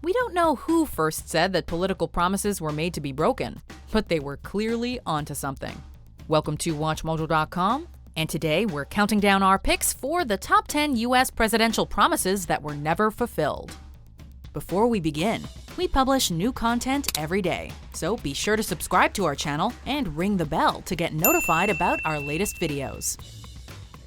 We don't know who first said that political promises were made to be broken, but they were clearly onto something. Welcome to WatchMojo.com, and today we're counting down our picks for the top 10 U.S. presidential promises that were never fulfilled. Before we begin, we publish new content every day, so be sure to subscribe to our channel and ring the bell to get notified about our latest videos.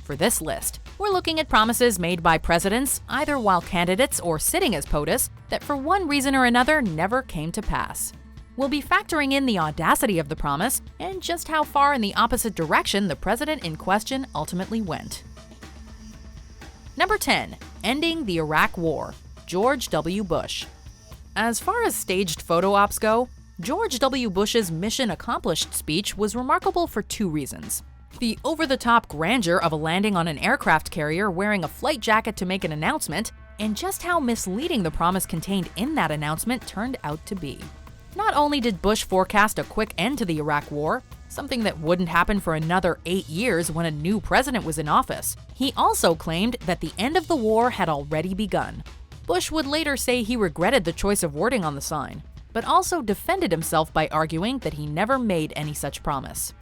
For this list, we're looking at promises made by presidents, either while candidates or sitting as POTUS, that for one reason or another never came to pass. We'll be factoring in the audacity of the promise and just how far in the opposite direction the president in question ultimately went. Number 10. Ending the Iraq War. George W. Bush. As far as staged photo ops go, George W. Bush's mission accomplished speech was remarkable for two reasons. The over-the-top grandeur of a landing on an aircraft carrier wearing a flight jacket to make an announcement, and just how misleading the promise contained in that announcement turned out to be. Not only did Bush forecast a quick end to the Iraq War, something that wouldn't happen for another 8 years when a new president was in office, he also claimed that the end of the war had already begun. Bush would later say he regretted the choice of wording on the sign, but also defended himself by arguing that he never made any such promise.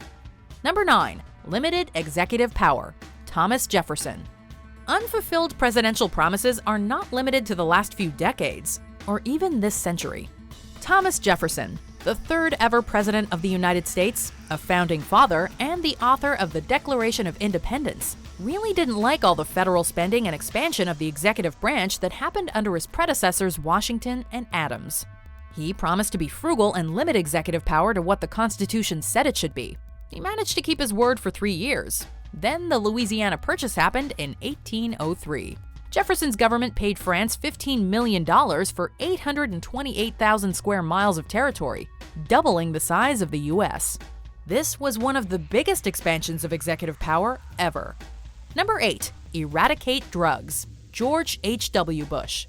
Number 9. Limited executive power. Thomas Jefferson. Unfulfilled presidential promises are not limited to the last few decades, or even this century. Thomas Jefferson, the third ever president of the United States, a founding father, and the author of the Declaration of Independence, really didn't like all the federal spending and expansion of the executive branch that happened under his predecessors Washington and Adams. He promised to be frugal and limit executive power to what the Constitution said it should be. He managed to keep his word for 3 years. Then the Louisiana Purchase happened in 1803. Jefferson's government paid France $15 million for 828,000 square miles of territory, doubling the size of the U.S. This was one of the biggest expansions of executive power ever. Number 8. Eradicate Drugs. George H.W. Bush.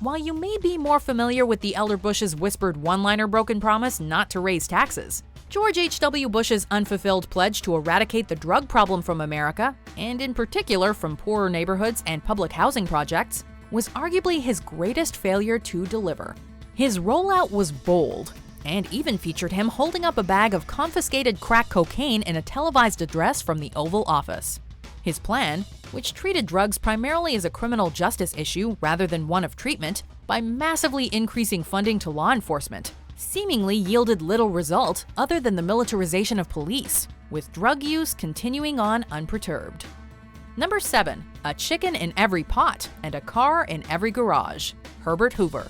While you may be more familiar with the elder Bush's whispered one-liner broken promise not to raise taxes, George H.W. Bush's unfulfilled pledge to eradicate the drug problem from America, and in particular from poorer neighborhoods and public housing projects, was arguably his greatest failure to deliver. His rollout was bold, and even featured him holding up a bag of confiscated crack cocaine in a televised address from the Oval Office. His plan, which treated drugs primarily as a criminal justice issue rather than one of treatment, by massively increasing funding to law enforcement, seemingly yielded little result other than the militarization of police, with drug use continuing on unperturbed. Number 7. A chicken in every pot and a car in every garage. Herbert Hoover.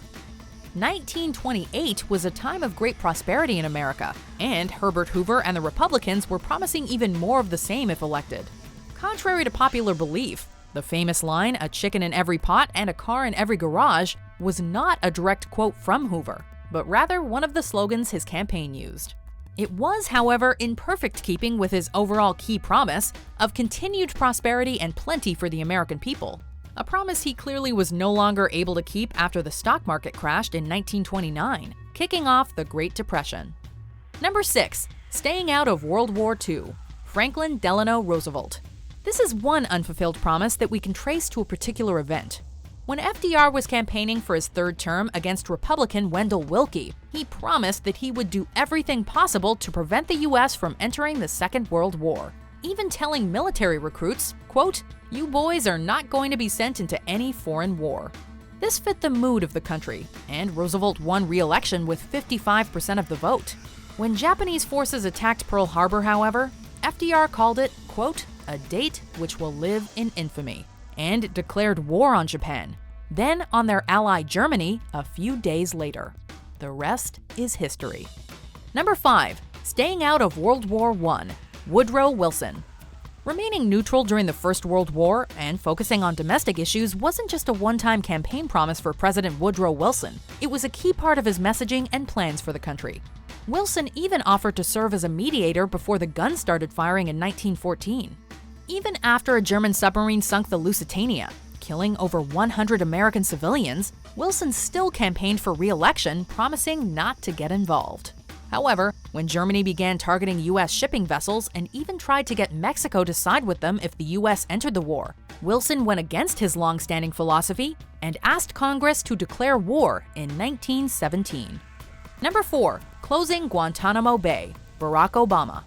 1928 was a time of great prosperity in America, and Herbert Hoover and the Republicans were promising even more of the same if elected. Contrary to popular belief, the famous line, "a chicken in every pot and a car in every garage," was not a direct quote from Hoover, but rather one of the slogans his campaign used. It was, however, in perfect keeping with his overall key promise of continued prosperity and plenty for the American people, a promise he clearly was no longer able to keep after the stock market crashed in 1929, kicking off the Great Depression. Number 6. Staying out of World War II. Franklin Delano Roosevelt. This is one unfulfilled promise that we can trace to a particular event. When FDR was campaigning for his third term against Republican Wendell Willkie, he promised that he would do everything possible to prevent the U.S. from entering the Second World War, even telling military recruits, quote, "You boys are not going to be sent into any foreign war." This fit the mood of the country, and Roosevelt won re-election with 55% of the vote. When Japanese forces attacked Pearl Harbor, however, FDR called it, quote, "a date which will live in infamy," and declared war on Japan, then on their ally Germany a few days later. The rest is history. Number 5. Staying out of World War I. Woodrow Wilson. Remaining neutral during the First World War and focusing on domestic issues wasn't just a one-time campaign promise for President Woodrow Wilson. It was a key part of his messaging and plans for the country. Wilson even offered to serve as a mediator before the guns started firing in 1914. Even after a German submarine sunk the Lusitania, killing over 100 American civilians, Wilson still campaigned for re-election, promising not to get involved. However, when Germany began targeting U.S. shipping vessels and even tried to get Mexico to side with them if the U.S. entered the war, Wilson went against his long-standing philosophy and asked Congress to declare war in 1917. Number 4. Closing Guantanamo Bay, Barack Obama.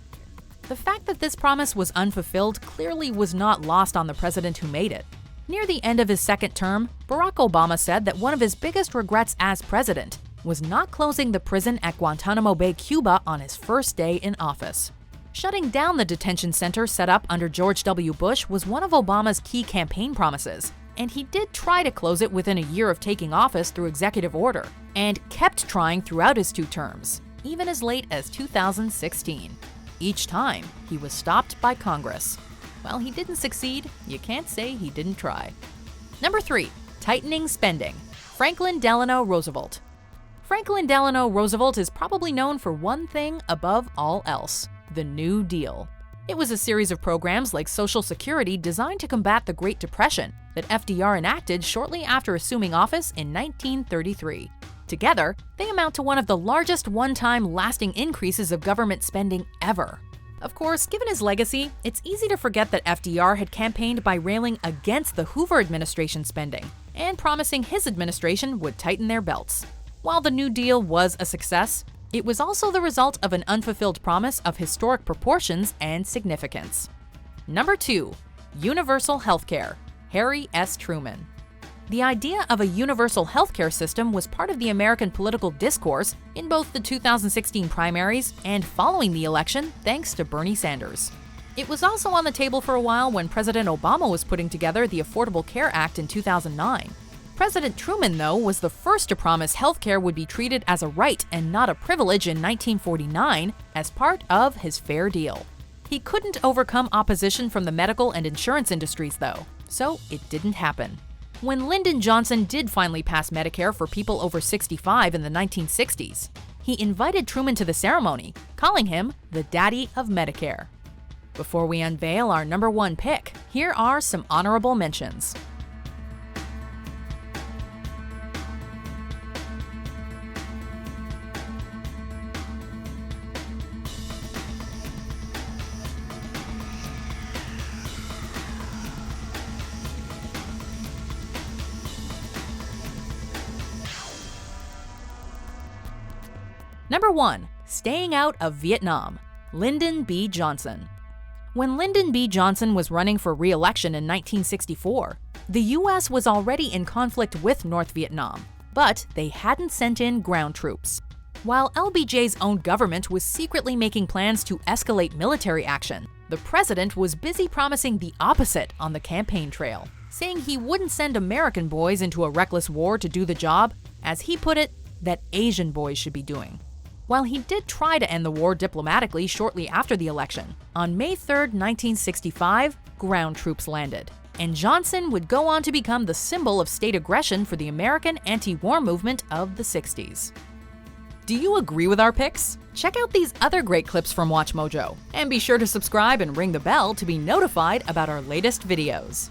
The fact that this promise was unfulfilled clearly was not lost on the president who made it. Near the end of his second term, Barack Obama said that one of his biggest regrets as president was not closing the prison at Guantanamo Bay, Cuba on his first day in office. Shutting down the detention center set up under George W. Bush was one of Obama's key campaign promises, and he did try to close it within a year of taking office through executive order, and kept trying throughout his 2 terms, even as late as 2016. Each time, he was stopped by Congress. While he didn't succeed, you can't say he didn't try. Number 3. Tightening spending, Franklin Delano Roosevelt. Franklin Delano Roosevelt is probably known for one thing above all else: the New Deal. It was a series of programs like Social Security designed to combat the Great Depression that FDR enacted shortly after assuming office in 1933. Together, they amount to one of the largest one-time lasting increases of government spending ever. Of course, given his legacy, it's easy to forget that FDR had campaigned by railing against the Hoover administration spending and promising his administration would tighten their belts. While the New Deal was a success, it was also the result of an unfulfilled promise of historic proportions and significance. Number 2. Universal Healthcare, Harry S. Truman. The idea of a universal healthcare system was part of the American political discourse in both the 2016 primaries and following the election, thanks to Bernie Sanders. It was also on the table for a while when President Obama was putting together the Affordable Care Act in 2009. President Truman, though, was the first to promise healthcare would be treated as a right and not a privilege in 1949 as part of his Fair Deal. He couldn't overcome opposition from the medical and insurance industries, though, so it didn't happen. When Lyndon Johnson did finally pass Medicare for people over 65 in the 1960s, he invited Truman to the ceremony, calling him the Daddy of Medicare. Before we unveil our number 1 pick, here are some honorable mentions. Number 1. Staying out of Vietnam, Lyndon B. Johnson. When Lyndon B. Johnson was running for re-election in 1964, the U.S. was already in conflict with North Vietnam, but they hadn't sent in ground troops. While LBJ's own government was secretly making plans to escalate military action, the president was busy promising the opposite on the campaign trail, saying he wouldn't send American boys into a reckless war to do the job, as he put it, that Asian boys should be doing. While he did try to end the war diplomatically shortly after the election, on May 3, 1965, ground troops landed, and Johnson would go on to become the symbol of state aggression for the American anti-war movement of the 60s. Do you agree with our picks? Check out these other great clips from WatchMojo, and be sure to subscribe and ring the bell to be notified about our latest videos.